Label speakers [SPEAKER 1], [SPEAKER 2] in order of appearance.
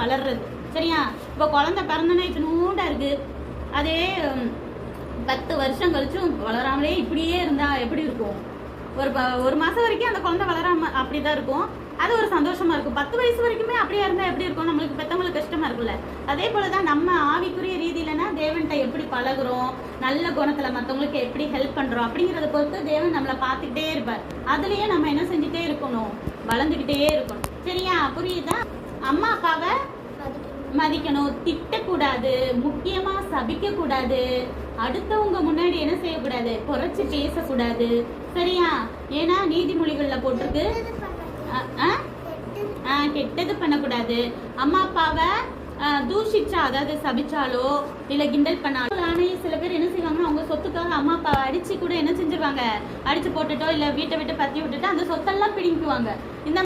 [SPEAKER 1] வளர்றது. சரியா? இப்போ குழந்தை பிறந்தனா இத்தினூண்டா இருக்கு, அதே 10 வருஷம் கழிச்சும் வளராமலே இப்படியே இருந்தா எப்படி இருக்கும்? ஒரு மாசம் வரைக்கும் அந்த குழந்தை வளராம அப்படிதான் இருக்கும். அது ஒரு சந்தோஷமா இருக்கும். 10 வயசு வரைக்குமே அப்படியே இருந்தா எப்படி இருக்கும்? நம்மளுக்கு பெத்தவங்களுக்கு கஷ்டமா இருக்குல்ல. அதே போலதான் நம்ம ஆவிக்குரிய ரீதியிலனா தேவன்கிட்ட எப்படி பழகுறோம், நல்ல குணத்துல மத்தவங்களுக்கு எப்படி ஹெல்ப் பண்றோம் அப்படிங்கறத பொறுத்து தேவன் நம்மளை பார்த்துக்கிட்டே இருப்பார். அதுலயே நம்ம என்ன செஞ்சுட்டே இருக்கணும்? வளர்ந்துகிட்டே இருக்கணும். சரியா? புரியுதா? அம்மா அப்பாவை மதிக்கணும், திட்டக்கூடாது, முக்கியமா சபிக்க கூடாது, அடுத்தவங்க முன்னாடி என்ன செய்யக்கூடாது? குறைச்சு பேசக்கூடாது. சரியா? ஏன்னா நீதிமொழிகள்ல போட்டிருக்கு கெட்டது பண்ணக்கூடாது. அம்மா அப்பாவை தூஷிச்சா, அதாவது சபிச்சாலோ இல்ல கிண்டல் பண்ணாலோ, ஆனா சில பேர் என்ன செய்வாங்கன்னா அவங்க சொத்துக்காக அம்மா அப்பாவை அடிச்சு கூட என்ன செஞ்சிருவாங்க, அடிச்சு போட்டுட்டோ இல்ல வீட்டை விட்டு பத்தி விட்டுட்டு அந்த சொத்தெல்லாம் பிடிக்குவாங்க. இந்த